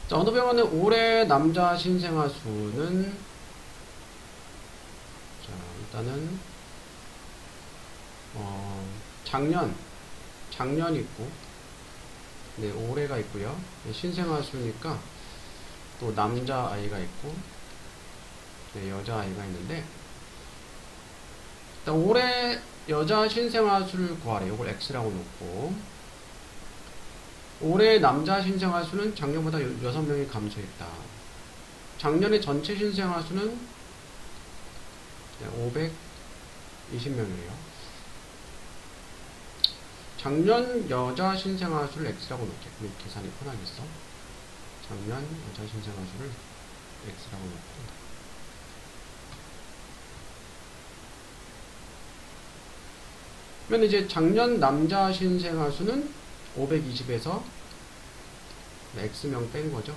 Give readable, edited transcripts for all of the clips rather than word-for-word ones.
자, 언어병원은 올해 남자 신생아 수는, 자, 일단은, 작년 있고, 네, 올해가 있고요. 네, 신생아 수니까 또 남자 아이가 있고, 네, 여자 아이가 있는데, 일단 올해 여자 신생아 수를 구하래. 이걸 X라고 놓고, 올해 남자 신생아 수는 작년보다 6명이 감소했다. 작년에 전체 신생아 수는 520명이에요. 작년 여자 신생아 수를 X라고 놓게. 그럼 계산이 편하겠어. 작년 여자 신생아 수를 X라고 놓고. 그러면 이제 작년 남자 신생아 수는 520에서 X명 뺀 거죠.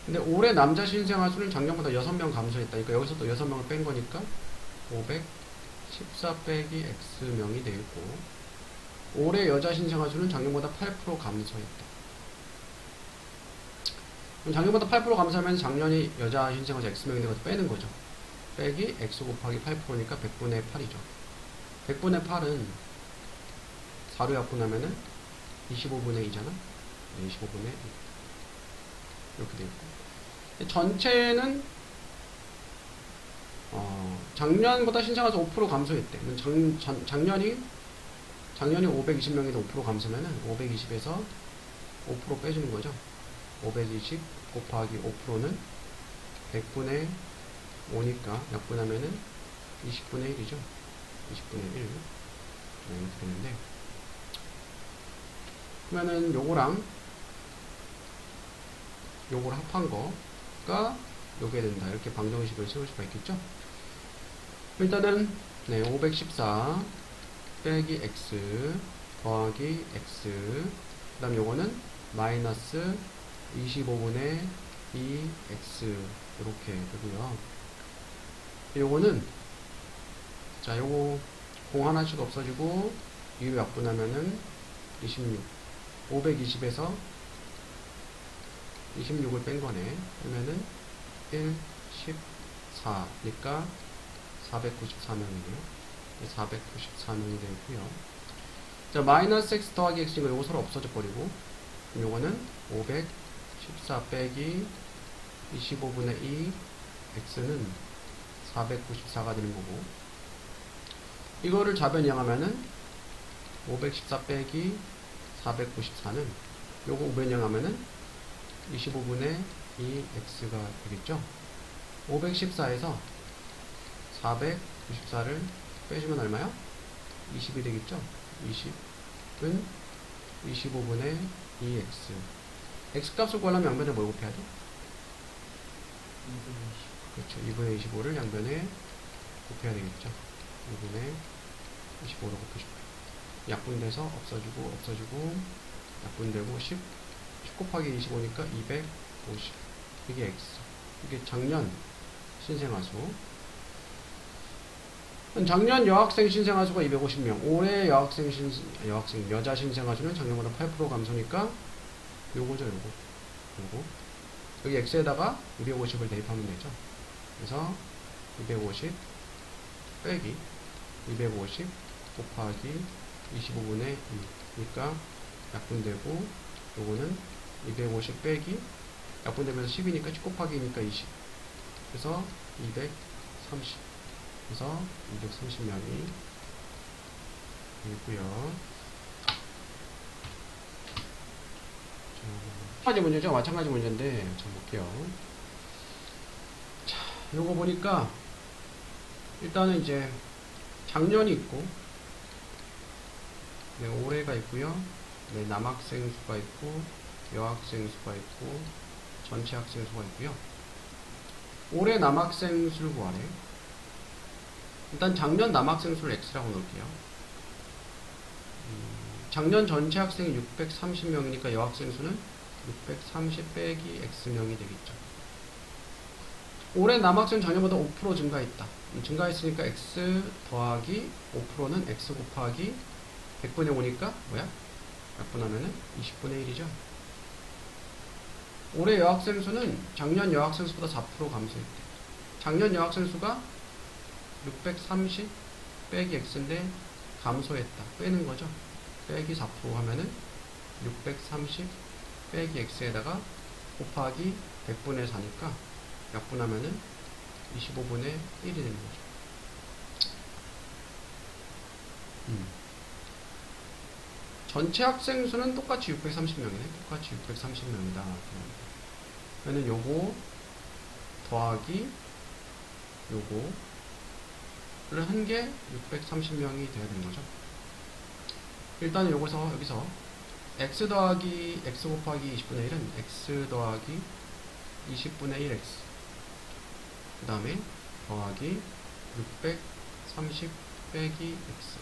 근데 올해 남자 신생아 수는 작년보다 6명 감소했다. 그러니까 여기서 또 6명을 뺀 거니까 514 빼기 X명이 되겠고, 올해 여자 신생아 수는 작년보다 8% 감소했다. 그럼 작년보다 8% 감소하면 작년이 여자 신생아 수 X명이 되어서 빼는 거죠. 빼기 X 곱하기 8%니까 100분의 8이죠. 100분의 8은 4로 약분하면은 25분의 2잖아? 25분의 2. 이렇게 되겠고. 전체는, 작년보다 신생아수 5% 감소했대. 작년이 520명에서 5% 감소면은 520에서 5% 빼주는 거죠. 520 곱하기 5%는 100분의 5니까 약분하면은 20분의 1이죠. 20분의 1. 이렇게 되는데, 그러면은 요거랑 요걸 합한 거가 요게 된다. 이렇게 방정식을 세울 수가 있겠죠. 일단은 514 빼기 x 더하기 x, 그 다음 요거는 마이너스 25분의 2x 이렇게 되고요. 요거는, 자, 요거 공 하나씩 없어지고 2로 약분하면은 26, 520에서 26을 뺀 거네. 그러면은 1, 14니까 494명이네요. 494명이 되고요. 자, 마이너스 x 더하기 x니까 요거 서로 없어져 버리고, 요거는 514 빼기 25분의 2 x는 494가 되는 거고, 이거를 좌변 이항하면은 514 빼기 494는 요거 우변 이항하면은 25분의 2x가 되겠죠. 514에서 494를 빼주면 얼마야? 20이 되겠죠. 20은 25분의 2x. x값을 구하려면 양변에 뭘 곱해야 돼? 그렇죠. 2분의 25를 양변에 곱해야 되겠죠. 2분의 25로 곱해줄게요. 약분돼서 없어지고 약분되고 10 곱하기 25니까 250. 이게 x. 이게 작년 신생아수. 작년 여학생 신생아수가 250명. 올해 여자 신생아수는 작년보다 8% 감소니까 요거죠, 요거. 여기 x에다가 250을 대입하면 되죠. 그래서 250 빼기 250 곱하기 25분의 2니까 약분되고, 요거는 250 빼기 약분되면서 10이니까 10 곱하기니까 20. 그래서 230. 그래서 230명이 있고요. 마찬가지 문제죠. 마찬가지 문제인데 자 볼게요. 자, 요거 보니까 일단은 이제 작년이 있고, 네, 올해가 있고요. 네, 남학생 수가 있고, 여학생 수가 있고, 전체 학생 수가 있고요. 올해 남학생 수를 구하래. 일단 작년 남학생 수를 X라고 넣을게요. 작년 전체 학생이 630명이니까 여학생 수는 630 빼기 X명이 되겠죠. 올해 남학생 작년보다 5% 증가했다. 증가했으니까 X 더하기 5%는 X 곱하기 100분의 5니까 뭐야? 약분하면은 20분의 1이죠. 올해 여학생 수는 작년 여학생 수보다 4% 감소했대. 작년 여학생 수가 630 빼기 x인데 감소했다. 빼는 거죠. 빼기 4% 하면은 630 빼기 x에다가 곱하기 100분의 4니까 약분하면은 25분의 1이 되는 거죠. 전체 학생 수는 똑같이 630명이네. 똑같이 630명이다. 그러면 요거 더하기 요거를 한 게 630명이 되어야 되는 거죠. 일단 여기서 x 더하기 x 곱하기 20분의 1은 x 더하기 20분의 1x 그 다음에 더하기 630 빼기 x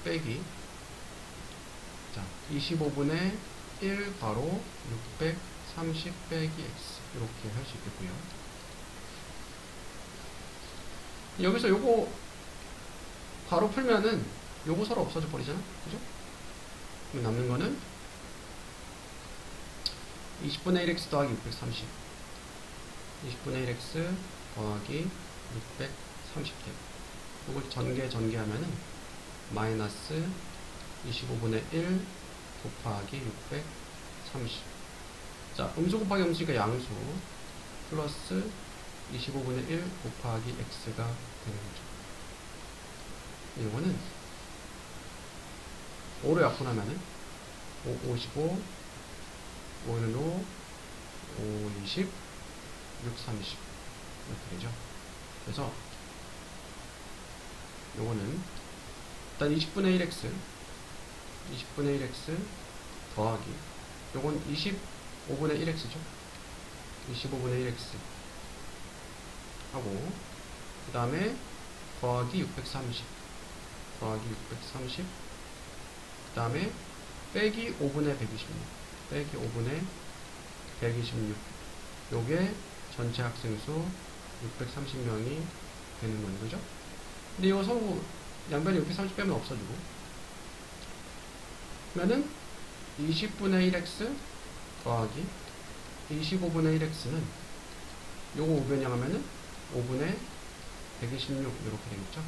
빼기 자 25분의 1 괄호 630 빼기 x 이렇게 할 수 있겠고요. 여기서 요거 괄호 풀면은 요거 서로 없어져 버리잖아. 그죠? 그럼 남는 거는 20분의 1x 더하기 630 20분의 1x 더하기 630개 요걸 전개하면은 마이너스 25분의 1 곱하기 630 자, 음수 곱하기 음수니까 양수 플러스 25분의 1 곱하기 x가 되는 거죠. 이거는 5로 약분하면은 5, 55 5는 5 5, 20 6, 30 이렇게 되죠. 그래서 요거는 일단 20분의 1x 20분의 1x 더하기 요건 25분의 1x죠. 25분의 1x 하고 그 다음에 더하기 630 더하기 630 그 다음에 빼기 5분의 126 빼기 5분의 126 요게 전체 학생수 630명이 되는 거는 거죠. 근데 이거 서로 양변에 630 빼면 없어지고 그러면은 20분의 1x 더하기 25분의 1x는 요거 우변형하면은 5분의 126 이렇게 되겠죠.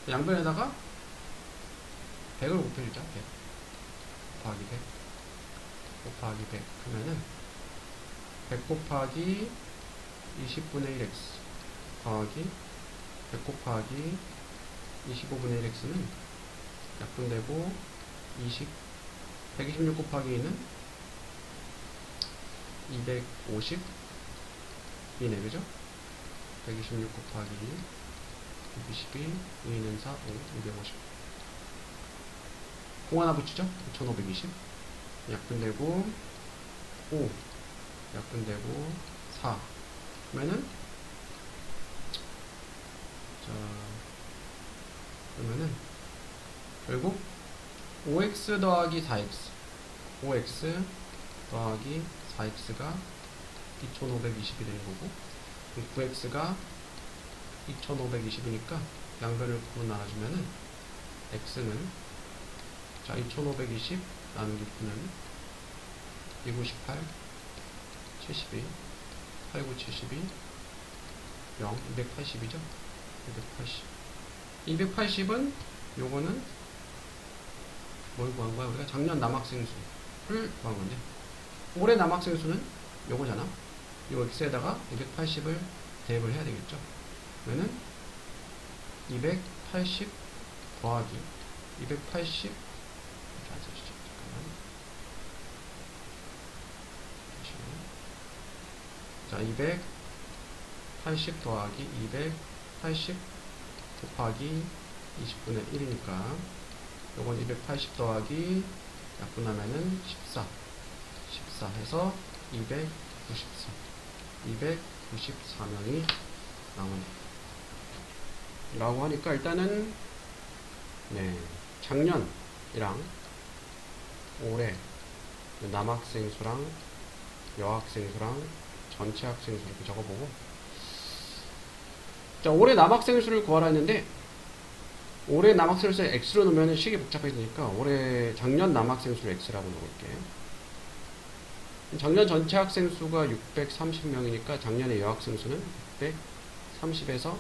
양변에다가 100을 곱해주자. 100 곱하기 100 곱하기 100 그러면은 100 곱하기 20분의 1x 더하기 100 곱하기 25분의 1x는 약분되고 126 곱하기 2는 250이네 그죠? 126 곱하기 222 2는 4 5 250 공 하나 붙이죠? 2520 약분되고 5 약분되고 4 그러면은 자 그러면은 결국 5x 더하기 4x 5x 더하기 4x가 2520이 되는 거고 9x가 2520이니까 양변을 구분 나눠주면은 x는 자 2520 나누기 9는 298 72 89 72 0 280이죠 280 280은 요거는 뭘 구한 거야? 우리가 작년 남학생 수를 구한 건데 올해 남학생 수는 요거잖아. 요 x에다가 280을 대입을 해야 되겠죠. 그러면은 280 더하기 280 이렇게 안 써주죠. 잠깐만. 자, 280 더하기 280 곱하기 20분의 1이니까 요건 280 더하기 약분하면은 14 해서 294명이 나오네 라고 하니까 일단은 네 작년이랑 올해 남학생 수랑 여학생 수랑 전체 학생 수 이렇게 적어보고 자 올해 남학생 수를 구하라 했는데 올해 남학생 수를 x로 넣으면 식이 복잡해지니까 작년 남학생 수를 x라고 넣을게요. 작년 전체 학생 수가 630명이니까 작년의 여학생 수는 630에서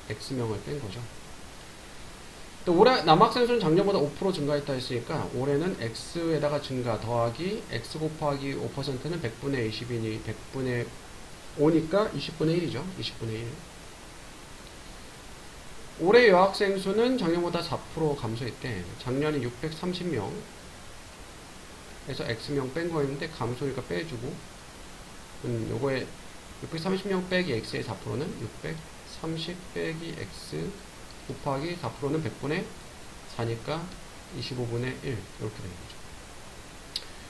x명을 뺀 거죠. 또 올해 남학생 수는 작년보다 5% 증가했다 했으니까 올해는 x에다가 증가 더하기 x 곱하기 5%는 100분의 20이니 100분의 5니까 20분의 1이죠. 20분의 1. 올해 여학생 수는 작년보다 4% 감소했대. 작년에 630명에서 x명 뺀 거였는데 감소니까 빼주고 요거에 630명 빼기 x의 4%는 630 빼기 x 곱하기 4%는 100분의 4니까 25분의 1 이렇게 되는 거죠.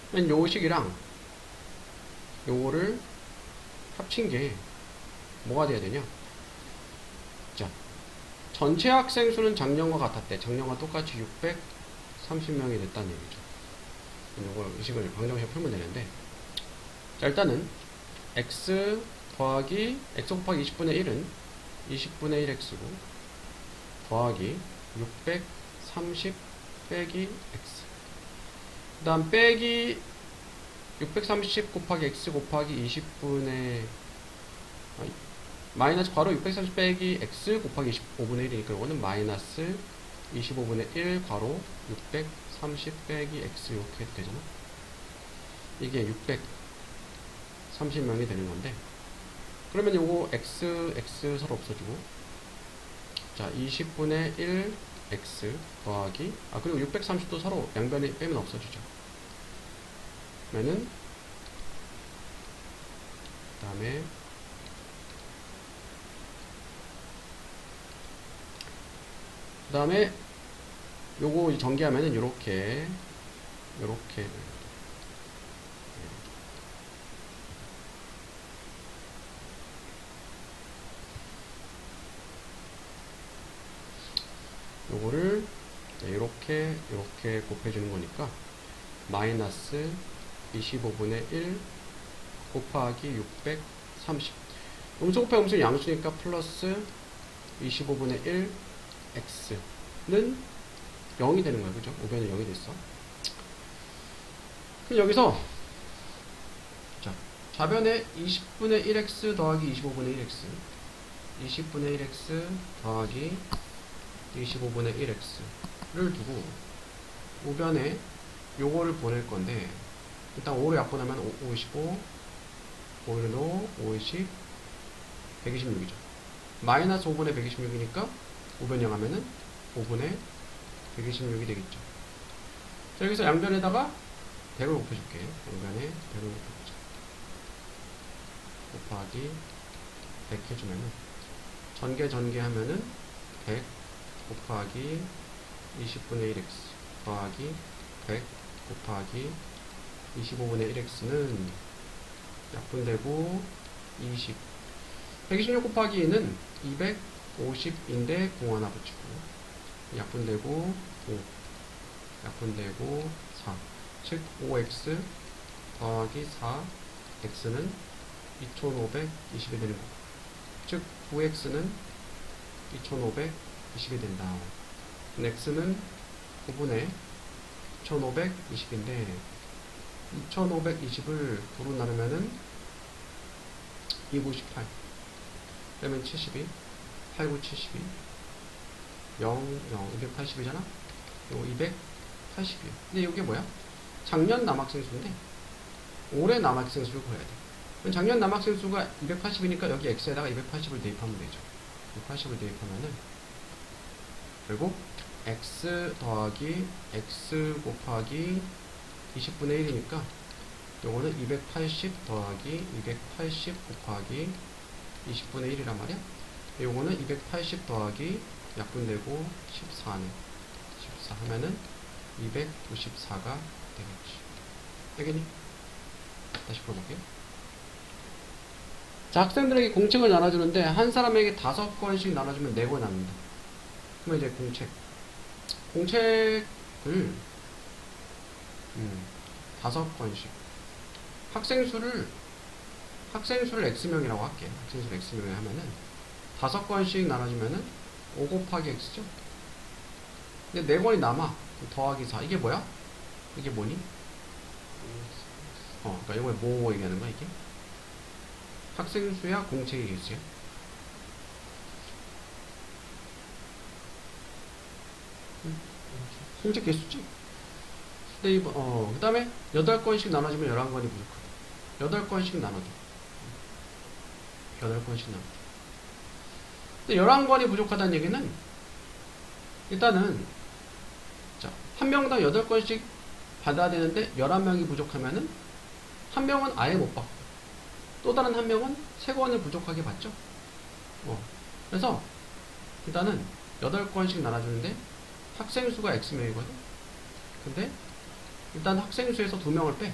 그러면 요 식이랑 요거를 합친 게 뭐가 돼야 되냐? 자, 전체 학생 수는 작년과 같았대. 작년과 똑같이 630명이 됐다는 얘기죠. 요걸 의식을 방정식에 풀면 되는데, 자, 일단은 x 더하기 x 곱하기 20분의 1은 20분의 1x고 더하기 630 빼기 x 그 다음 빼기 630 곱하기 x 곱하기 20분의 마이너스 괄호 630 빼기 x 곱하기 25분의 1이니까 이거는 마이너스 25분의 1 괄호 630 빼기 x 이렇게 되잖아. 이게 630명이 되는 건데, 그러면 요거 x 서로 없어지고, 자, 20분의 1 x 더하기 그리고 630도 서로 양변에 빼면 없어지죠. 그러면은 그 다음에 요거 전개하면은 요렇게 요거를 이렇게 곱해주는 거니까 마이너스 25분의 1 곱하기 630 음수 곱하기 음수 양수니까 플러스 25분의 1 x는 0이 되는 거예요. 그죠? 우변은 0이 됐어. 그럼 여기서 자, 좌변에 20분의 1x 더하기 25분의 1x 20분의 1x 더하기 25분의 1x를 두고 우변에 요거를 보낼 건데, 일단 5로 약분하면 55, 5를 50, 126이죠. 마이너스 5분의 126이니까 우변 0 하면은 5분의 126이 되겠죠. 자, 여기서 양변에다가 100을 곱해줄게. 양변에 100을 곱해보자. 곱하기 100 해주면은 전개하면은 100 곱하기 20분의 1x 더하기 100 곱하기 25분의 1x는 약분되고 20 126 곱하기 2는 250인데 0 하나 붙이고 약분되고 5 약분되고 4 즉 5x 더하기 4 x는 2520이 되는 거고, 즉 9x는 2520이 된다. x는 9분의 2520인데 2520을 9로 나누면은 298 그러면 72 89 72 0 280이잖아. 요거 280이에요. 근데 이게 뭐야? 작년 남학생 수인데 올해 남학생 수를 구해야 돼. 그럼 작년 남학생 수가 280이니까 여기 x에다가 280을 대입하면 되죠. 280을 대입하면은 결국 x 더하기 x 곱하기 20분의 1이니까 요거는 280 더하기 280 곱하기 20분의 1이란 말이야. 요거는 280 더하기 약분되고 14네. 14 하면은 294가 되겠지. 되겠니? 다시 풀어볼게요. 자, 학생들에게 공책을 나눠주는데 한 사람에게 5권씩 나눠주면 4권 납니다. 그러면 이제 공책을 5권씩 학생수를 x명이라고 할게요. 학생수를 x명이 하면은 5권씩 나눠주면은 5 곱하기 x죠. 근데 4권이 남아. 더하기 4. 이게 뭐야? 이게 뭐니? 그러니까 이거 뭐 얘기하는 거야, 이게? 학생 수야, 공책의 개수야? 공책 개수지? 근데 그 다음에 8권씩 나눠주면 11권이 부족하다. 8권씩 나눠줘. 8권씩 나눠줘. 근데 11권이 부족하다는 얘기는 일단은 자, 한 명당 8권씩 받아야 되는데 11명이 부족하면은 한 명은 아예 못 받고 또 다른 한 명은 3권을 부족하게 받죠. 그래서 일단은 8권씩 나눠주는데 학생 수가 X명이거든. 근데 일단 학생 수에서 2명을 빼.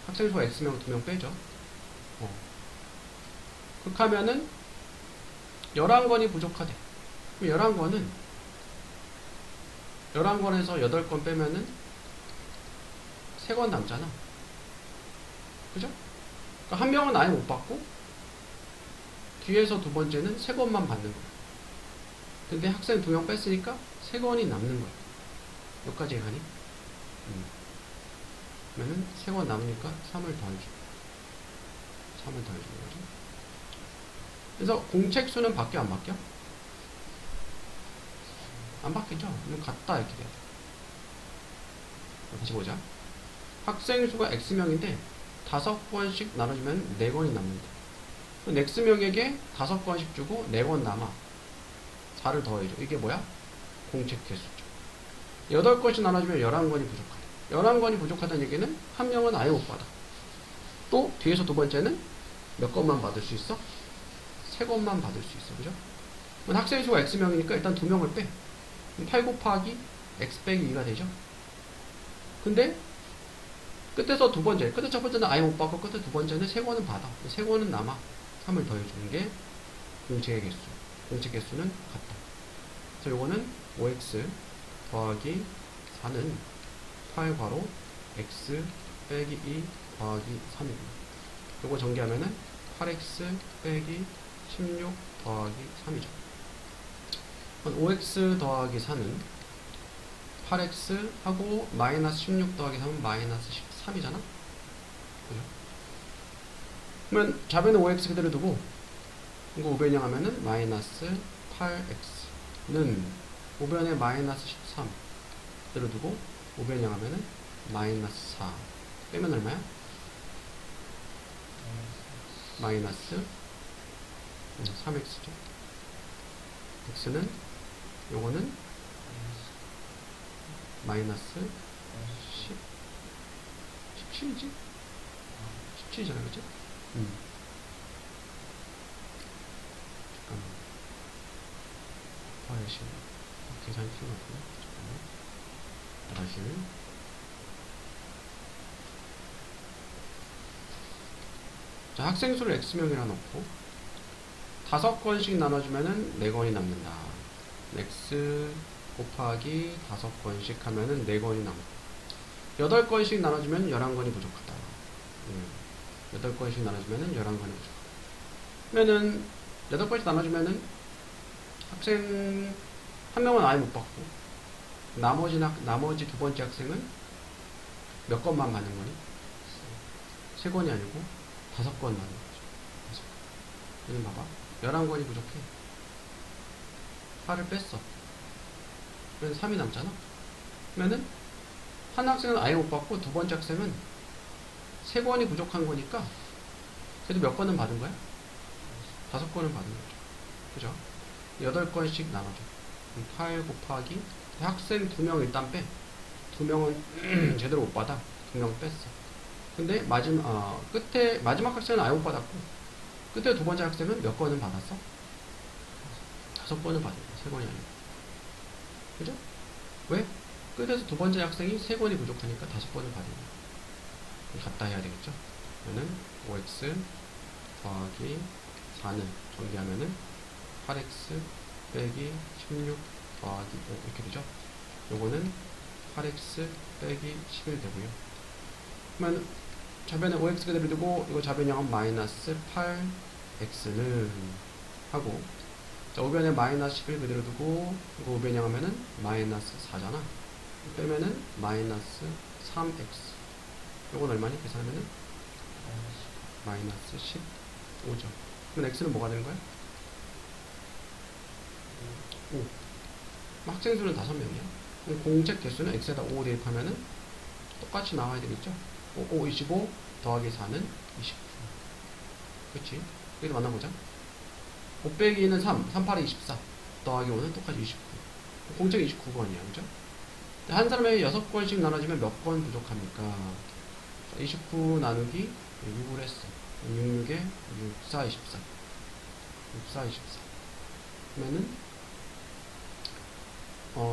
학생 수가 X명 2명 빼죠. 그렇게 하면은 11권이 부족하대. 그럼 11권에서 8권 빼면은 3권 남잖아. 그죠? 그러니까 한 명은 아예 못 받고 뒤에서 두 번째는 3권만 받는 거야. 근데 학생 2명 뺐으니까 3권이 남는 거야. 여기까지 가니? 그러면은 3권 남으니까 3을 더해줘. 3을 더해주는 거죠. 그래서 공책 수는 바뀌어 안 바뀌어? 안 바뀌죠? 그럼 같다 이렇게 돼야 돼. 다시 보자. 학생 수가 X명인데 5권씩 나눠주면 4권이 남는다. X명에게 5권씩 주고 4권 남아. 4를 더해줘. 이게 뭐야? 공책 개수죠. 8권씩 나눠주면 11권이 부족하다. 11권이 부족하다는 얘기는 한 명은 아예 못 받아. 또 뒤에서 두 번째는 몇 권만 받을 수 있어? 3권만 받을 수 있어. 그죠? 그럼 학생 수가 X명이니까 일단 2명을 빼. 8 곱하기 X 빼기 2가 되죠? 근데 끝에서 두 번째, 끝에 첫 번째는 아예 못 받고 끝에 두 번째는 3권은 받아. 3권은 남아. 3을 더해주는 게 공책의 개수. 공책 개수는 같다. 그래서 요거는 5x 더하기 4는 8괄호 x 빼기 2 더하기 3입니다. 요거 전개하면은 8x 빼기 16 더하기 3이죠. 5x 더하기 4는 8x 하고 마이너스 16 더하기 3은 마이너스 13이잖아? 그죠? 그러면 좌변에 5x 그대로 두고 이거 우변형 하면은 마이너스 8x는 우변에 마이너스 13 그대로 두고 우변형 하면은 마이너스 4 빼면 얼마야? 마이너스 3x죠. x는 요거는 마이너스 17이지? 17이잖아, 그치? 잠깐만. 파이시. 계산이 필요하구나. 잠깐만. 다시. 자, 학생 수를 X명이라 놓고 5권씩 나눠주면은 4권이 남는다. X 곱하기 5권씩 하면은 4권이 남고 8권씩 나눠주면 11권이 부족하다. 8권씩 나눠주면은 11권이 부족하다. 그러면은 8권씩 나눠주면은 학생 한 명은 아예 못 받고 나머지 두 번째 학생은 몇 권만 받는 거니? 3권이 아니고 5권 받는 거죠. 여기 봐봐. 11권이 부족해. 8을 뺐어. 그러면 3이 남잖아? 그러면은 한 학생은 아예 못 받고 두 번째 학생은 3권이 부족한 거니까 그래도 몇 권은 받은 거야? 5권은 받은 거죠. 그죠? 8권씩 나눠줘. 8 곱하기 학생 2명 일단 빼. 2명은 제대로 못 받아. 2명 뺐어. 근데 마지막 학생은 아예 못 받았고 끝에 두 번째 학생은 몇 권은 받았어? 5권을 받은 거야. 3권이 아니고. 그죠? 왜? 끝에서 두 번째 학생이 3권이 부족하니까 5권을 받은 거야. 갖다 해야 되겠죠? 그러면은 5x 더하기 4는 전개하면은 8x 빼기 16 더하기 5 이렇게 되죠? 요거는 8x 빼기 11 되고요. 그러면 좌변에 5x 그대로 두고 이거 좌변형은 마이너스 8x는 하고 자, 우변에 마이너스 11 그대로 두고 이거 우변형 하면은 마이너스 4잖아. 빼면은 마이너스 3x. 요건 얼마니? 계산하면은 마이너스 15죠. 그럼 x는 뭐가 되는 거야? 5. 학생 수는 5명이야. 그럼 공책 개수는 x에다 5 대입하면은 똑같이 나와야 되겠죠? 5, 25 더하기 4는 29. 그치? 여기서 만나보자. 5 빼기는 3, 3, 8이 24 더하기 5는 똑같이 29. 공책 29번이야. 그죠? 한 사람에게 6권씩 나눠주면 몇 권 부족합니까? 29 나누기 6을 했어. 66에 6, 4, 24. 6, 4, 24. 그러면은,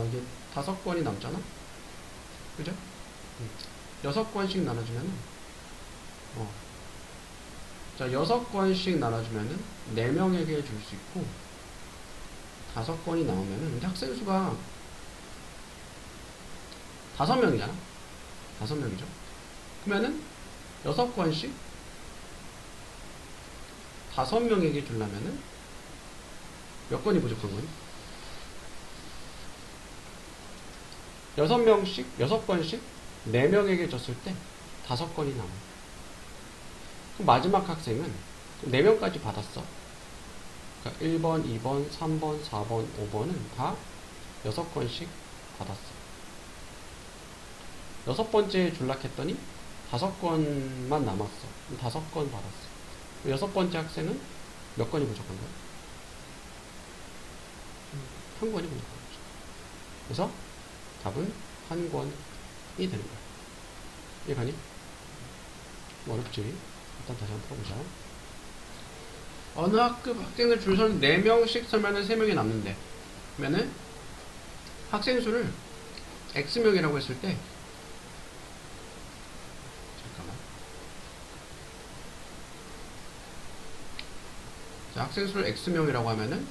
이게 5권이 남잖아? 그죠? 6권씩 나눠주면은, 자, 6권씩 나눠주면은, 4명에게 줄 수 있고, 5권이 나오면은, 근데 학생 수가 5명이잖아? 5명이죠? 그러면은, 6권씩 5명에게 주려면은, 몇 권이 부족한 거니? 6권씩 4명에게 줬을 때 5권이 남아. 그럼 마지막 학생은 4명까지 받았어. 그러니까 1번, 2번, 3번, 4번, 5번은 다 6권씩 받았어. 6번째 줄락 했더니 5권만 남았어. 5권 받았어. 6번째 학생은 몇 권이 부족한 거야? 한 권이 부족한 거죠. 그래서 답은 한 권이 되는 거야. 이해가니? 뭐 어렵지? 일단 다시 한번 풀어보자. 어느 학급 학생들 줄 서는 4명씩 서면은 3명이 남는데, 그러면은 학생 수를 X명이라고 했을 때, 잠깐만. 자, 학생 수를 X명이라고 하면은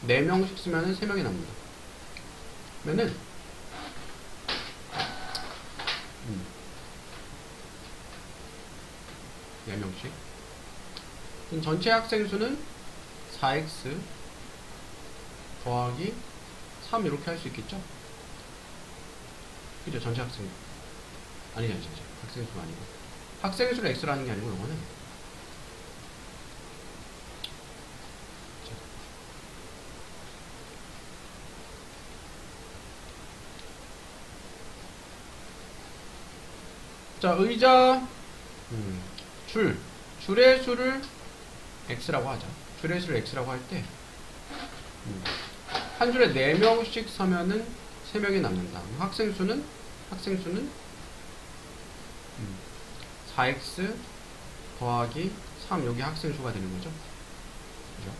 4명씩 쓰면은 3명이 남는다. 그러면은 4명씩. 그럼 전체 학생 수는 4x 더하기 3 이렇게 할 수 있겠죠? 그죠? 전체 학생. 아니죠. 학생 수가 아니고. 학생 수를 x라는 게 아니고, 이거는. 자, 의자, 줄의 수를 x라고 하자. 줄의 수를 x라고 할 때, 한 줄에 4명씩 서면은 3명이 남는다. 학생 수는 4x 더하기 3, 여기 학생 수가 되는 거죠. 그죠?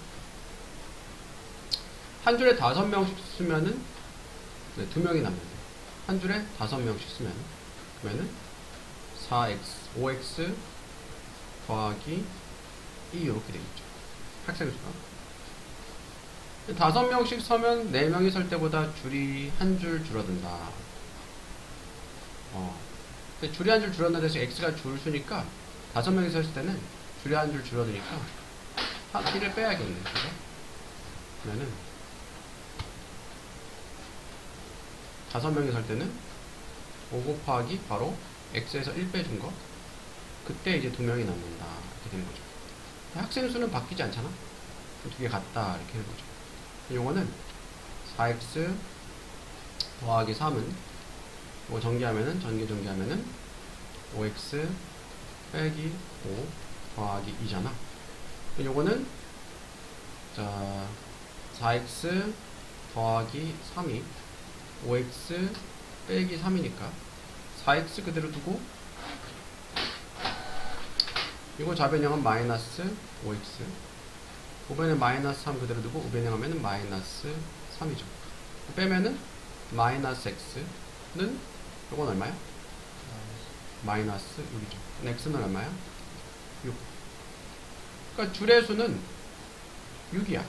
한 줄에 5명씩 쓰면은, 2명이 남는다. 한 줄에 5명씩 쓰면, 그러면은 4x, 5x 더하기 2 이렇게 되겠죠. 학생 수가. 5명씩 서면 4명이 설 때보다 줄이 한 줄 줄어든다. 근데 줄이 한 줄 줄어든다 해서 x가 줄 수니까 5명이 섰을 때는 줄이 한 줄 줄어드니까 1을 빼야겠네. 그죠? 그러면은 5명이 설 때는 5 곱하기 바로 x에서 1 빼준 거, 그때 이제 2명이 남는다. 이렇게 되는 거죠. 학생 수는 바뀌지 않잖아? 두 개 같다. 이렇게 되는 거죠. 요거는 4x 더하기 3은 뭐 전개하면은 5x 빼기 5 더하기 2잖아. 요거는 자 4x 더하기 3이 5x 빼기 3이니까 4x 그대로 두고, 이거 좌변형은 마이너스 5x, 우변에 마이너스 3 그대로 두고 우변형 하면은 마이너스 3이죠. 빼면은 마이너스 x는 이건 얼마야? 마이너스 6이죠. x는 얼마야? 6. 그러니까 줄의 수는 6이야.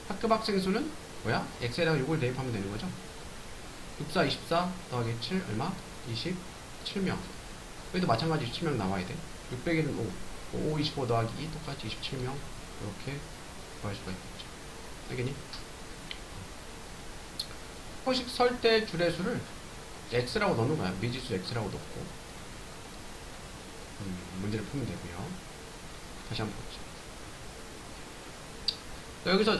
학급 학생 수는 뭐야? x에다가 6을 대입하면 되는 거죠. 6, 4, 24 더하기 7 얼마? 27명. 여기도 마찬가지 27명 나와야 돼. 6 빼기는 5. 5, 25 더하기 2 똑같이 27명. 이렇게 구할 수가 있겠죠. 알겠니? 포식 설 때 줄의 수를 x라고 넣는 거야. 미지수 x라고 넣고 문제를 풀면 되고요. 다시 한번 보죠. 여기서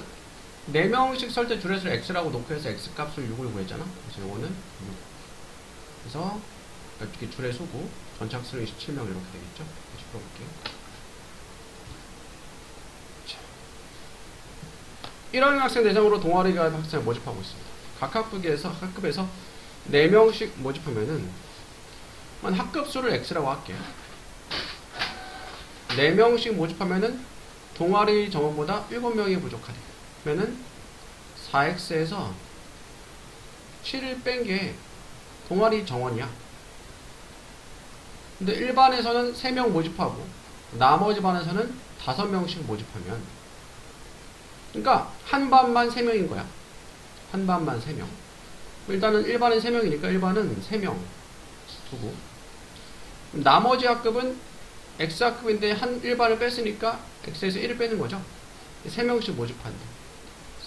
4명씩 설 때 줄의 수를 x라고 놓고 해서 x 값을 6을 구했잖아. 그래서 요거는 6. 그래서 이렇게 줄의 수고 전체 학수는 27명 이렇게 되겠죠. 다시 풀어볼게요. 자, 1학년 학생 대상으로 동아리 가 학생을 모집하고 있습니다. 각 학급에서 4명씩 모집하면은 학급 수를 x라고 할게요. 4명씩 모집하면은 동아리 정원보다 7명이 부족하대. 그러면은 4x에서 7을 뺀 게 동아리 정원이야. 근데 일반에서는 3명 모집하고 나머지 반에서는 5명씩 모집하면, 그러니까 한 반만 3명인 거야. 한 반만 3명. 일단은 일반은 3명이니까 일반은 3명 두고, 나머지 학급은 X학급인데 한 일반을 뺐으니까 X에서 1을 빼는 거죠. 3명씩 모집한대.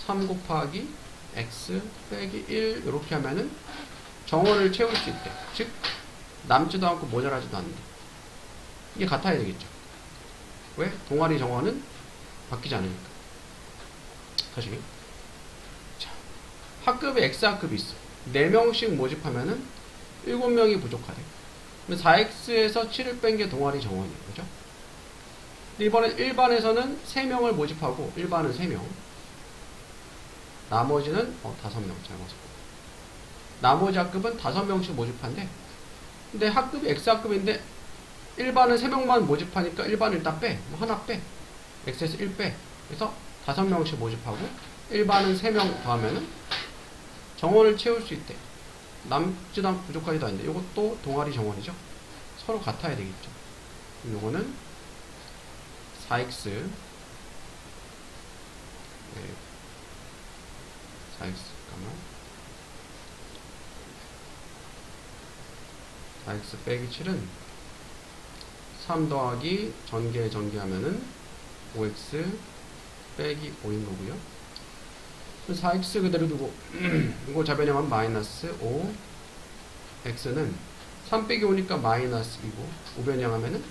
3 곱하기 X 빼기 1 이렇게 하면은 정원을 채울 수 있대. 즉 남지도 않고 모자라지도 않는데. 이게 같아야 되겠죠. 왜? 동아리 정원은 바뀌지 않으니까. 다시. 자, 학급에 X학급이 있어. 4명씩 모집하면은 7명이 부족하대. 4x에서 7을 뺀 게 동아리 정원이에요. 그죠? 이번에 일반에서는 3명을 모집하고, 일반은 3명. 나머지는, 5명. 잘못했고. 나머지 학급은 5명씩 모집한대. 근데 학급이 X학급인데, 일반은 3명만 모집하니까 일반을 일단 빼. 하나 빼. X에서 1 빼. 그래서 5명씩 모집하고, 일반은 3명 더하면은 정원을 채울 수 있대. 남지도 않고 부족하지도 않은데, 이것도 동아리 정원이죠. 서로 같아야 되겠죠. 요거는 4x, 네, 4x, 잠깐만. 4x 빼기 7은 3 더하기 전개하면은 5x 빼기 5인 거고요. 4x 그대로 두고 이거 자변형하면 마이너스 5, x는 3 빼기 5니까 마이너스 2고 5변형 하면은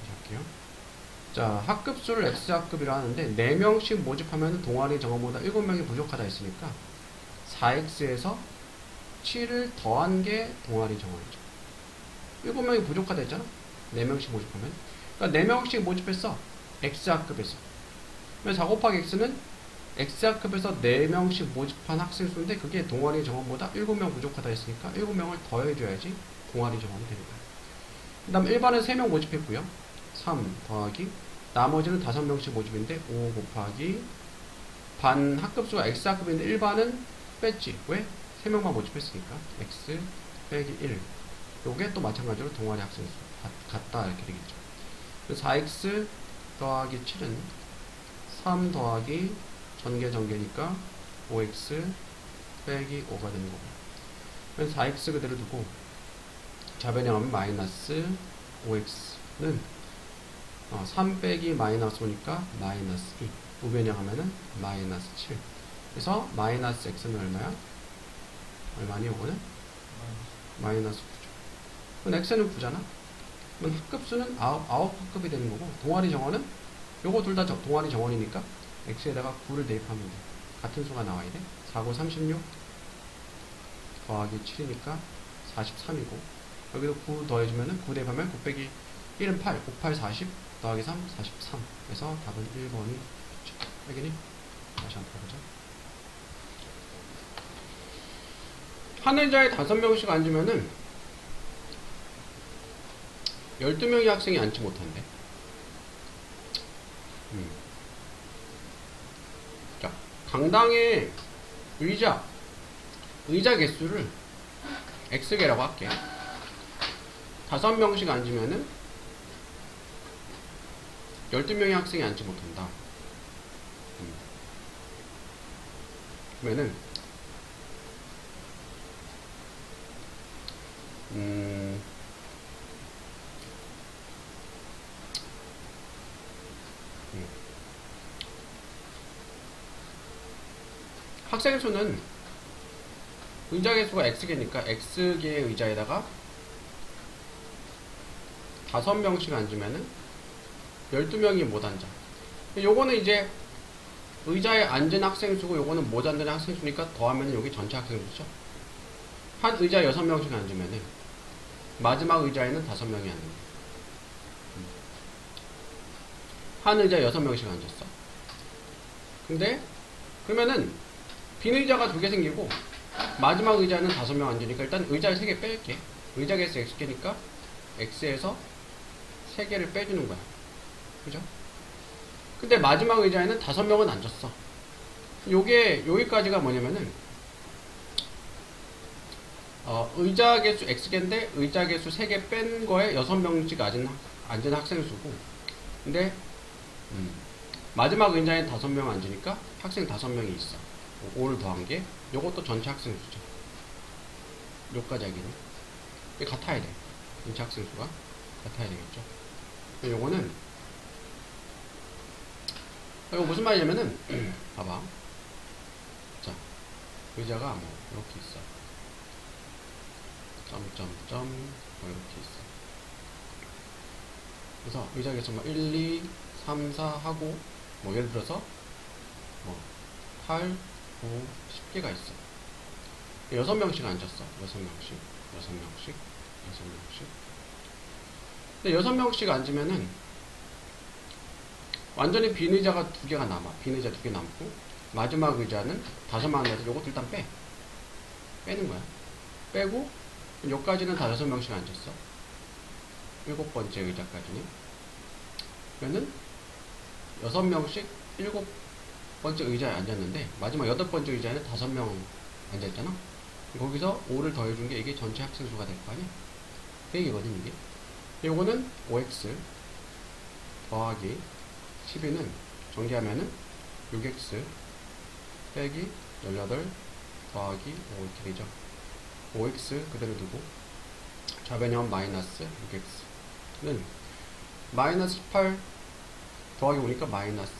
할게요. 자, 학급수를 X학급이라 하는데 4명씩 모집하면 동아리 정원보다 7명이 부족하다 했으니까 4X에서 7을 더한 게 동아리 정원이죠. 7명이 부족하다 했잖아. 4명씩 모집하면. 그러니까 4명씩 모집했어. X학급에서. 그러면 4 곱하기 X는 X학급에서 4명씩 모집한 학생 수인데 그게 동아리 정원보다 7명 부족하다 했으니까 7명을 더해줘야지 동아리 정원이 되는 거야. 그 다음 일반은 3명 모집했고요. 3 더하기 나머지는 5명씩 모집인데 5 곱하기 반 학급수가 X학급인데 일반은 뺐지. 왜? 3명만 모집했으니까 X 빼기 1. 요게 또 마찬가지로 동아리 학생 수 같다 이렇게 되겠죠. 4X 더하기 7은 3 더하기 전개니까 5X 빼기 5가 되는 거고. 그래서 4X 그대로 두고 자변형하면 마이너스 5X는 3 빼기 마이너스 5니까 마이너스 2. 우변형하면은 마이너스 7. 그래서 마이너스 X는 얼마야? 얼마니 요거는? 마이너스 9죠. 그럼 X는 9잖아? 그럼 학급수는 9학급이 되는 거고, 동아리 정원은 요거 둘 다 동아리 정원이니까 X에다가 9를 대입하면 돼. 같은 수가 나와야 돼. 4, 9, 36 더하기 7이니까 43이고, 여기도 9 더해주면은 9 대입하면 9 빼기 1은 8, 5, 8, 40 더하기 3, 43. 그래서 답은 1번이 알겠니? 다시 한번 보자. 한 의자에 5명씩 앉으면은 12명의 학생이 앉지 못한대. 자, 강당의 의자 개수를 X개라고 할게. 5명씩 앉으면은 12명의 학생이 앉지 못한다. 그러면은 음, 학생 수는 의자 개수가 x개니까 x개의 의자에다가 5명씩 앉으면은 12명이 못 앉아. 요거는 이제 의자에 앉은 학생 수고 요거는 못 앉은 학생 수니까 더하면 여기 전체 학생 수죠. 한 의자 6명씩 앉으면은 마지막 의자에는 5명이 앉는다. 한 의자 6명씩 앉았어. 근데 그러면은 빈 의자가 2개 생기고 마지막 의자는 5명 앉으니까 일단 의자를 3개 뺄게. 의자 개수 x개니까 x에서 3개를 빼주는 거야. 그죠? 근데 마지막 의자에는 5명은 앉았어. 요게 여기까지가 뭐냐면은 의자 개수 x개인데 의자 개수 3개 뺀 거에 6명씩 앉은 학생 수고, 근데 마지막 의자에 5명 앉으니까 학생 5명이 있어. 5를 더한 게 요것도 전체 학생 수죠. 요까지 하기는 이게 같아야 돼. 전체 학생 수가 같아야 되겠죠. 요거는 이거 무슨 말이냐면은 봐봐. 자, 의자가 뭐 이렇게 있어. 점점점 뭐 이렇게 있어. 그래서 의자 개수 뭐 1, 2, 3, 4 하고 뭐 예를 들어서 뭐 8, 9, 10개가 있어. 6명씩 앉았어. 6명씩. 근데 6명씩 앉으면은 완전히 빈 의자가 2개가 남아. 빈 의자 2개 남고 마지막 의자는 5명 앉아서 요것도 일단 빼는 거야. 빼고 여기까지는 다 6명씩 앉았어. 7번째 의자까지는. 그러면은 6명씩 7번째 의자에 앉았는데 마지막 8번째 의자에는 5명 앉아있잖아. 거기서 5를 더해준 게 이게 전체 학생 수가 될 거 아니야? 그 얘기거든 이게. 요거는 5x 더하기 12는 정리하면은 6x 빼기 18 더하기 5 이렇게 되죠. 5x 그대로 두고 좌변형 마이너스 6x는 마이너스 18 더하기 5니까 마이너스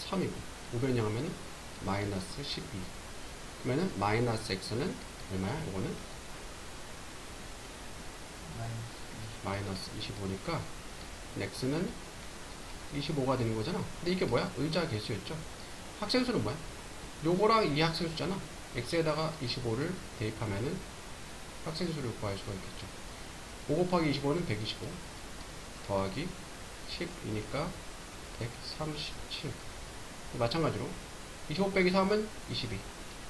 13이고 우변형 하면은 마이너스 12. 그러면은 마이너스 x는 얼마야? 이거는 마이너스 25니까 x는 25가 되는 거잖아. 근데 이게 뭐야? 의자 개수였죠. 학생 수는 뭐야? 요거랑 이 학생 수잖아. x에다가 25를 대입하면은 학생 수를 구할 수가 있겠죠. 5 곱하기 25는 125 더하기 10이니까 137. 마찬가지로 25 빼기 3은 22.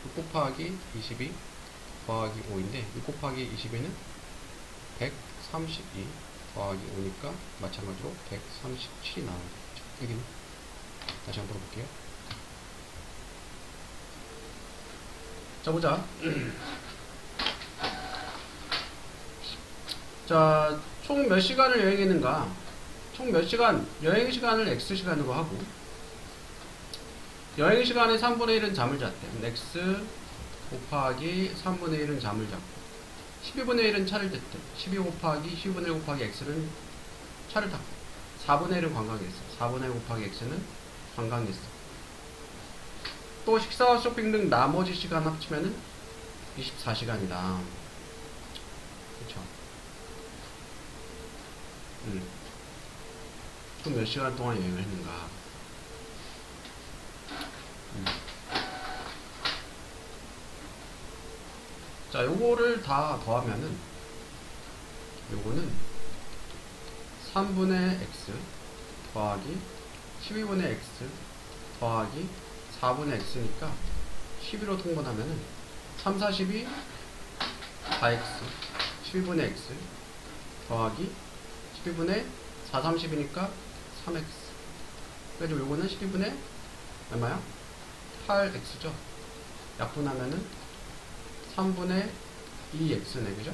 6 곱하기 22 더하기 5인데 6 곱하기 22는 132 더하기 5니까 마찬가지로 137이 나오는 거죠. 여기는 다시 한번 볼게요. 자 보자. 자, 총 몇 시간을 여행했는가? 총 몇 시간, 여행 시간을 x 시간으로 하고 여행 시간의 3분의 1은 잠을 잤대. x 곱하기 3분의 1은 잠을 잤고 12분의 1은 차를 댔대. 12 곱하기 12분의 1 곱하기 x는 차를 탔고 4분의 1은 관광했어. 4분의 1 곱하기 x는 관광했어. 또 식사와 쇼핑 등 나머지 시간 합치면은 24시간이다. 그쵸? 총 몇 시간 동안 여행을 했는가? 자, 요거를 다 더하면은 요거는 3분의 x 더하기 12분의 x 더하기 4분의 x니까 12로 통분하면은 3, 4, 12 4x 12분의 x 더하기 12분의 4, 30이니까 3x. 그래서 요거는 12분의 얼마야? 8x죠. 약분하면은 3분의 2x네, 그죠?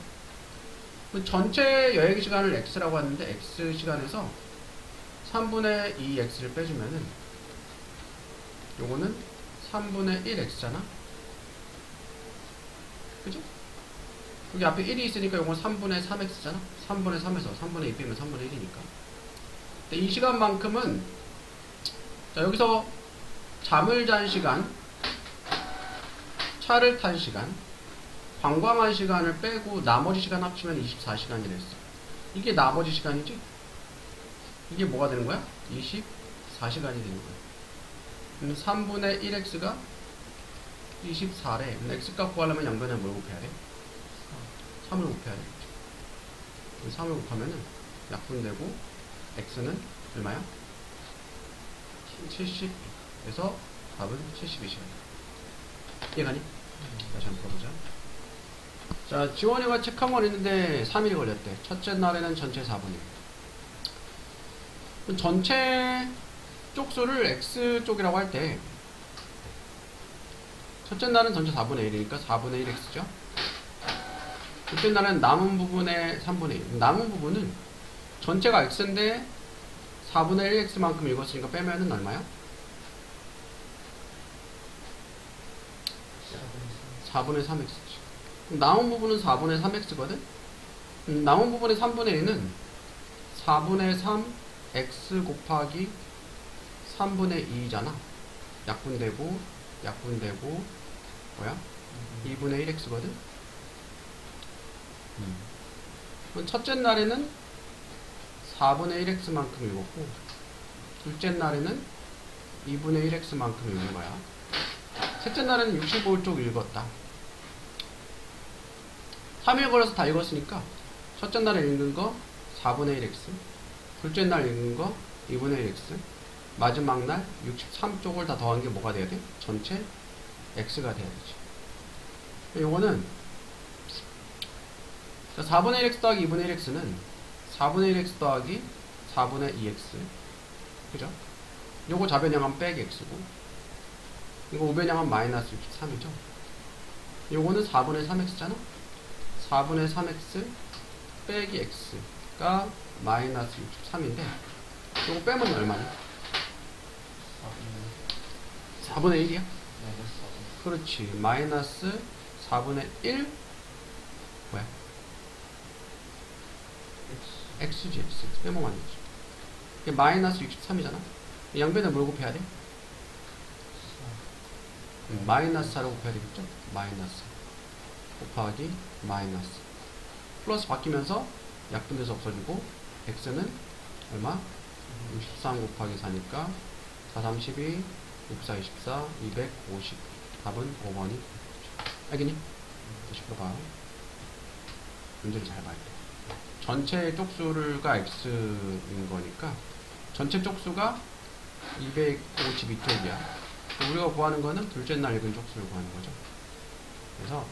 전체 여행 시간을 x라고 하는데 x 시간에서 3분의 2x를 빼주면은 요거는 3분의 1x잖아? 그죠? 여기 앞에 1이 있으니까 이건 3분의 3x잖아. 3분의 3에서 3분의 2 빼면 3분의 1이니까. 근데 이 시간만큼은 자, 여기서 잠을 잔 시간, 차를 탄 시간, 관광한 시간을 빼고 나머지 시간 합치면 24시간이 됐어. 이게 나머지 시간이지? 이게 뭐가 되는 거야? 24시간이 되는 거야. 그럼 3분의 1x가 24래. 근데 x값 구하려면 양변에 뭘 곱해야 돼? 3을 곱해야 되겠죠. 3을 곱하면은 약분되고 x는 얼마야? 70에서 답은 72시간. 이해가니? 다시 한번 풀어보자. 자, 지원이가 책 한 권 있는데 3일이 걸렸대. 첫째 날에는 전체 4분의 1. 전체 쪽수를 x쪽이라고 할 때 첫째 날은 전체 4분의 1이니까 4분의 1x죠. 둘째 날은 남은 부분의 3분의 1. 남은 부분은 전체가 x인데 4분의 1x만큼 읽었으니까 빼면은 얼마야? 4분의 3x지. 남은 부분은 4분의 3x거든? 남은 부분의 3분의 1은 4분의 3x 곱하기 3분의 2잖아. 약분되고, 약분되고, 뭐야? 2분의 1x거든? 그럼 첫째 날에는 4분의 1x만큼 읽었고, 둘째 날에는 2분의 1x만큼 읽는 거야. 셋째 날에는 65쪽 읽었다. 3일 걸어서 다 읽었으니까 첫째 날에 읽은 거 4분의 1x, 둘째 날 읽은 거 2분의 1x, 마지막 날 63쪽을 다 더한 게 뭐가 돼야 돼? 전체 x가 돼야 되지. 요거는 4분의 1x 더하기 2분의 1x는 4분의 1x 더하기 4분의 2x, 그죠? 요거 좌변형은 빼기 x고, 이거 우변형은 마이너스 63이죠. 요거는 4분의 3x잖아. 4분의 3x 빼기 x가 마이너스 63인데 요거 빼면 얼마니? 4분의 1이야? 그렇지. 마이너스 4분의 1 뭐야? x지. x 빼면 안 되지. 이게 마이너스 63이잖아. 양변에 뭘 곱해야 돼? 마이너스 4로 곱해야 되겠죠? 마이너스 곱하기 마이너스 플러스 바뀌면서 약분돼서 없어지고 x는 얼마? 63 곱하기 4니까 4, 32, 64, 24, 250. 답은 5번이 알겠니? 다시 풀어봐. 문제를 잘 봐야 돼. 전체 쪽수가 x인 거니까 전체 쪽수가 252쪽이야. 우리가 구하는 거는 둘째 날 읽은 쪽수를 구하는 거죠. 그래서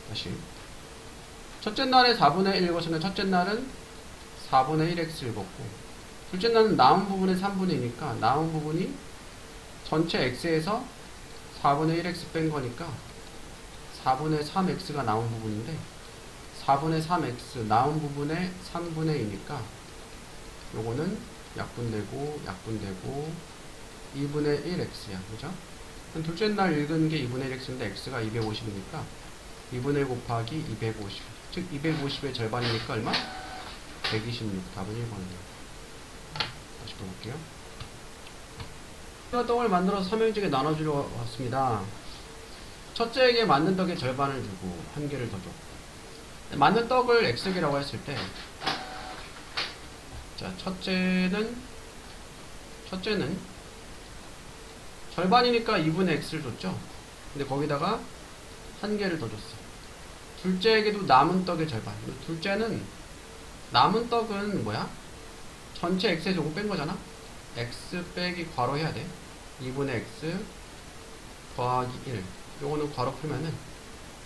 다시 첫째 날에 4분의 1 읽었으면 첫째 날은 4분의 1x 읽었고, 둘째 날은 남은 부분의 3분의 2니까 남은 부분이 전체 x에서 4분의 1x 뺀 거니까 4분의 3x가 남은 부분인데 4분의 3x 남은 부분의 3분의 2니까 요거는 약분되고 약분되고 2분의 1x야. 그죠? 둘째 날 읽은 게 2분의 1x인데 x가 250이니까 2분의 1 곱하기 250. 즉 250의 절반이니까 얼마? 126. 답은 1번이에요. 다시 볼게요. 떡을 만들어서 삼형제에 나눠주려 왔습니다. 첫째에게 맞는 떡의 절반을 주고 한 개를 더 줘. 맞는 떡을 x개라고 했을 때, 자, 첫째는 절반이니까 2분의 x를 줬죠. 근데 거기다가 한 개를 더 줬어. 둘째에게도 남은 떡의 절반. 둘째는 남은 떡은 뭐야? 전체 x에서 요거 뺀 거잖아. x 빼기 괄호 해야 돼. 2분의 x 더하기 1. 요거는 괄호 풀면은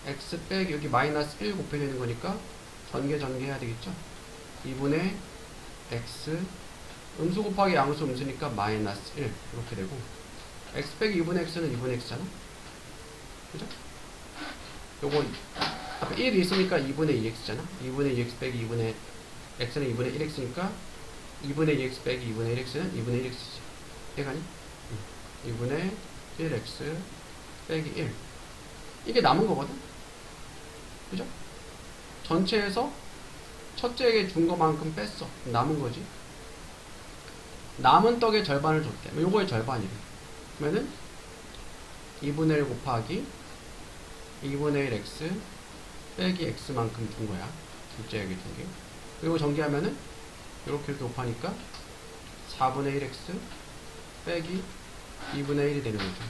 x 빼기 여기 마이너스 1 곱해야 되는 거니까 전개 해야 되겠죠. 2분의 x 음수 곱하기 양수 음수니까 마이너스 1 이렇게 되고, x 빼기 2분의 x는 2분의 x잖아. 그죠? 요건 앞에 1이 있으니까 2분의 2x잖아. 2분의 2x 빼기 2분의 x는 2분의 1x니까 2분의 2x 빼기 2분의 1x는 2분의 1x지. 해가니? 2분의 1x 빼기 1. 이게 남은 거거든. 그죠? 전체에서 첫째에게 준 것만큼 뺐어. 남은 거지. 남은 떡의 절반을 줬대. 요거의 절반이래. 그러면은 2분의 1 곱하기 2분의 1 x 빼기 x만큼 준 거야. 둘째에게 준 게. 그리고 전개하면은 이렇게 곱하니까 4분의 1 x 빼기 2분의 1이 되는 거죠.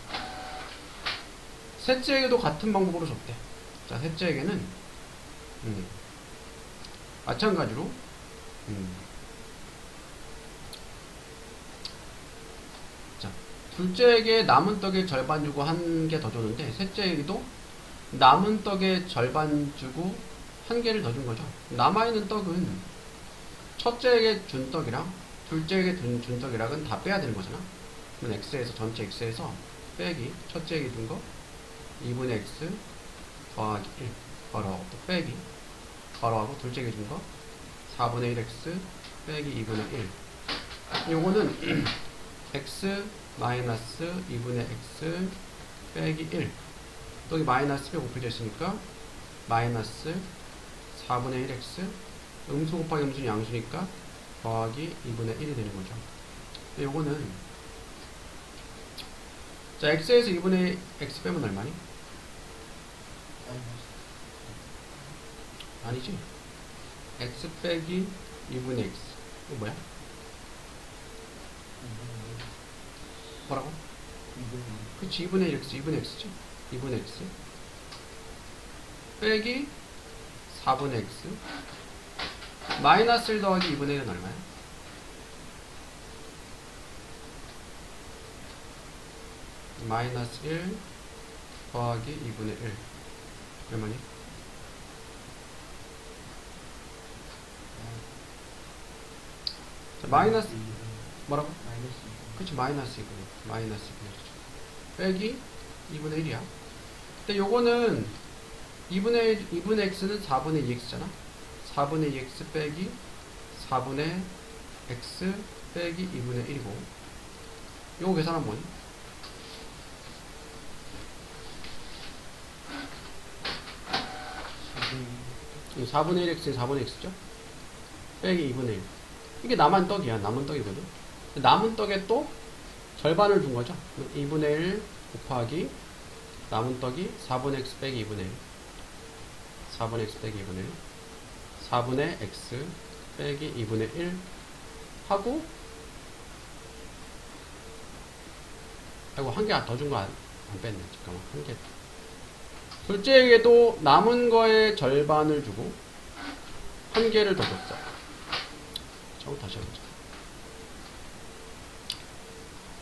셋째에게도 같은 방법으로 줬대. 자, 셋째에게는 마찬가지로 자, 둘째에게 남은 떡의 절반 주고 한 개 더 줬는데 셋째에게도 남은 떡의 절반 주고 한 개를 더 준 거죠. 남아있는 떡은 첫째에게 준 떡이랑 둘째에게 준 떡이랑은 다 빼야 되는 거잖아. 그러면 x에서 전체 x에서 빼기 첫째에게 준 거 2분의 x 더하기 1 괄호하고 또 빼기 괄호하고 둘째에게 준 거 4분의 1x 빼기 2분의 1. 요거는 x 마이너스 2분의 x 빼기 1. 또 이 마이너스 가 곱해져 있으니까 마이너스 4분의 1x 음수 곱하기 음수는 양수니까 더하기 2분의 1이 되는 거죠. 요거는 자, x에서 2분의 x 빼면 얼마니? 아니지. x 빼기 2분의 x. 이거 뭐야? 뭐라고? 그치, 2분의 x, 2분의 x지. 2분의 x 빼기 4분의 x 마이너스 1 더하기 2분의 1은 얼마야? 마이너스 1 더하기 2분의 1 얼마니? 자, 마이너스 뭐라고? 그치, 마이너스 2분의 마이너스 2분의 빼기 2분의 1이야. 근데 요거는 2분의 x는 4분의 2x잖아. 4분의 2x 빼기 4분의 x 빼기 2분의 1이고 요거 계산하면 뭐니? 4분의 1x는 4분의 x죠? 빼기 2분의 1. 이게 남은 떡이야. 남은 떡이거든. 남은 떡에 또 절반을 준 거죠. 2분의 1 곱하기 남은 떡이 4분의 x 빼기 2분의 1. 4분의 x 빼기 2분의 1. 4분의 x 빼기 2분의 1 하고 아이고, 한 개 더 준 거 안 뺐네. 잠깐만, 한 개. 둘째에게도 남은 거의 절반을 주고 한 개를 더 줬어. 저거 다시 해보자.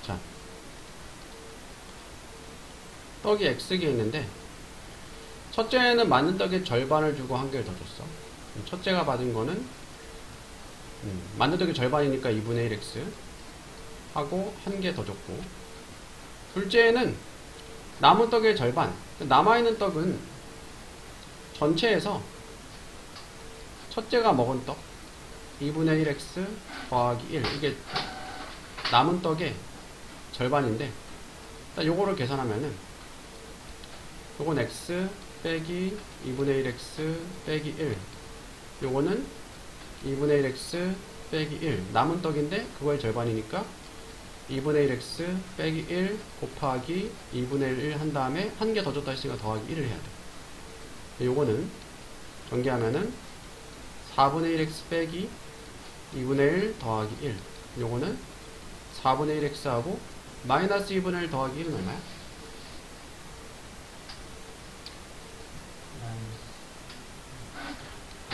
자, 떡이 x개에 있는데 첫째는 맞는 떡의 절반을 주고 한 개를 더 줬어. 첫째가 받은 거는 맞는 떡의 절반이니까 2분의 1x 하고 한 개 더 줬고, 둘째는 남은 떡의 절반, 남아있는 떡은 전체에서 첫째가 먹은 떡 2분의 1x 더하기 1, 이게 남은 떡의 절반인데 일단 요거를 계산하면은 요건 x 빼기 2분의 1x 빼기 1, 요거는 2분의 1x 빼기 1, 남은 떡인데 그거의 절반이니까 2분의 1x 빼기 1 곱하기 2분의 1 한 다음에 한 개 더 줬다 했으니까 더하기 1을 해야 돼. 요거는 전개하면은 4분의 1x 빼기 2분의 1 더하기 1, 요거는 4분의 1x 하고 마이너스 2분의 1 더하기 1은 얼마야?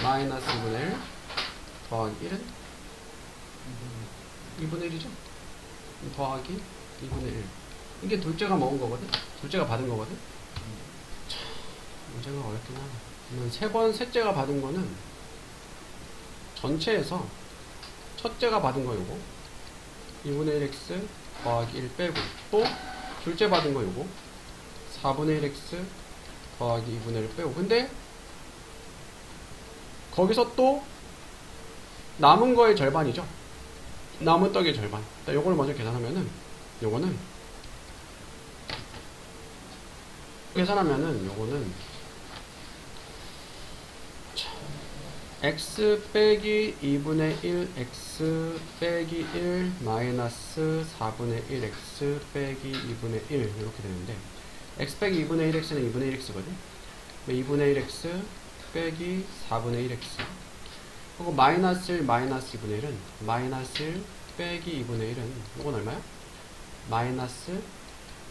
마이너스 2분의 1 더하기 1은 2분의 1이죠? 더하기 2분의 1. 이게 둘째가 먹은 거거든? 둘째가 받은 거거든? 참, 문제가 어렵긴 하네. 셋째가 받은 거는 전체에서 첫째가 받은 거 요거 2분의 1x 더하기 1 빼고, 또 둘째 받은 거 요거 4분의 1x 더하기 2분의 1 빼고, 근데 거기서 또 남은 거의 절반이죠. 남은 떡의 절반. 요걸 먼저 계산하면은 요거는 계산하면은 요거는 x 빼기 2분의 1 x 빼기 1 마이너스 4분의 1 x 빼기 2분의 1 이렇게 되는데 x 빼기 2분의 1 x는 2분의 1 x거든. 2분의 1 x 빼기 4분의 1 x 그리고 마이너스 1 마이너스 2분의 1은 마이너스 1 빼기 2분의 1은 이건 얼마야? 마이너스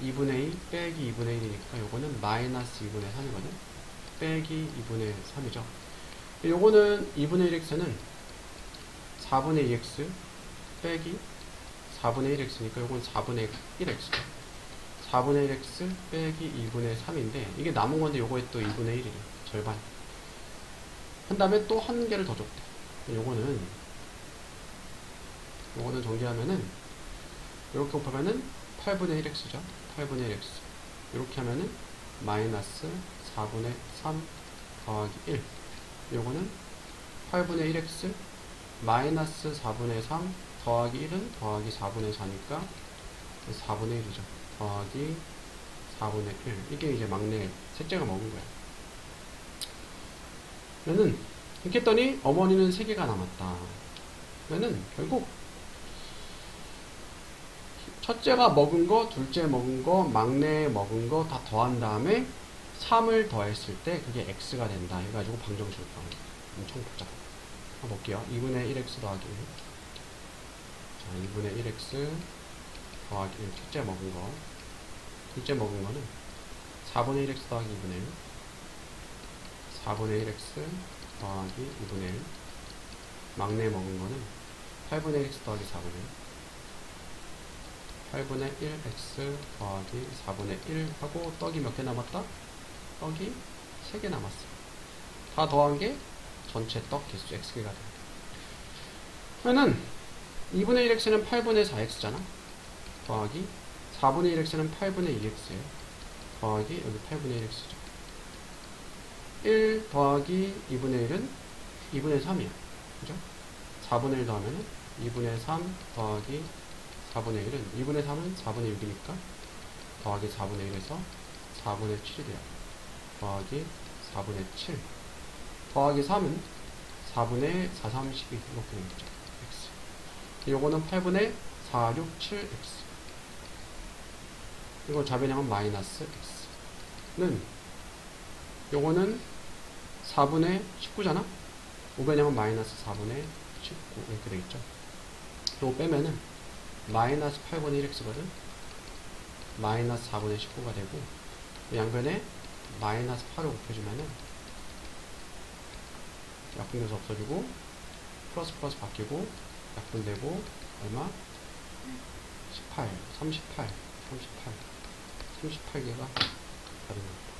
2분의 2 빼기 2분의 1이니까 요거는 마이너스 2분의 3이거든. 빼기 2분의 3이죠. 요거는 2분의 1x는 4분의 2x 빼기 4분의 1x니까 요건 4분의 1x 4분의 1x 빼기 2분의 3인데 이게 남은 건데 요거에 또 2분의 1이래. 절반. 한 다음에 또 한 개를 더 줬대. 요거는 정리하면은 이렇게 곱하면은 8분의 1x죠. 8분의 1x 이렇게 하면은 마이너스 4분의 3 더하기 1 요거는 8분의 1x 마이너스 4분의 3 더하기 1은 더하기 4분의 4니까 4분의 1이죠. 더하기 4분의 1 이게 이제 막내 셋째가 먹은 거야. 그러면은 이렇게 했더니 어머니는 3개가 남았다. 그러면은 결국 첫째가 먹은 거, 둘째 먹은 거, 막내 먹은 거 다 더한 다음에 3을 더했을 때 그게 x가 된다. 해가지고 방정식을 구하는 거야. 엄청 복잡해. 한번 볼게요. 2분의 1x 더하기 1. 자, 2분의 1x 더하기 1. 첫째 먹은 거. 둘째 먹은 거는 4분의 1x 더하기 2분의 1. 4분의 1x 더하기 2분의 1. 막내 먹은 거는 8분의 1x 더하기 4분의 1. 8분의 1x 더하기 4분의 1 하고 떡이 몇 개 남았다? 떡이 3개 남았어. 다 더한 게 전체 떡 개수 x개가 됩니다. 그러면은 2분의 1x는 8분의 4x잖아. 더하기 4분의 1x는 8분의 2x예요. 더하기 여기 8분의 1x죠. 1 더하기 2분의 1은 2분의 3이야. 그죠? 4분의 1 더하면은 2분의 3 더하기 4분의 1은 2분의 3은 4분의 6이니까 더하기 4분의 1에서 4분의 7이 돼요. 더하기 4분의 7 더하기 3은 4분의 4, 3, 12 이렇게 되겠죠. x 요거는 8분의 4, 6, 7 x 이거 좌변형은 마이너스 x는 요거는 4분의 19잖아. 우변형은 마이너스 4분의 19 이렇게 되겠죠. 요거 빼면은 마이너스 8분의 1x거든. 마이너스 4분의 19가 되고 양변에 마이너스 8을 곱해주면은 약분돼서 없어지고 플러스 플러스 바뀌고 약분되고 얼마? 18, 38, 38, 38개가 다른 겁니다.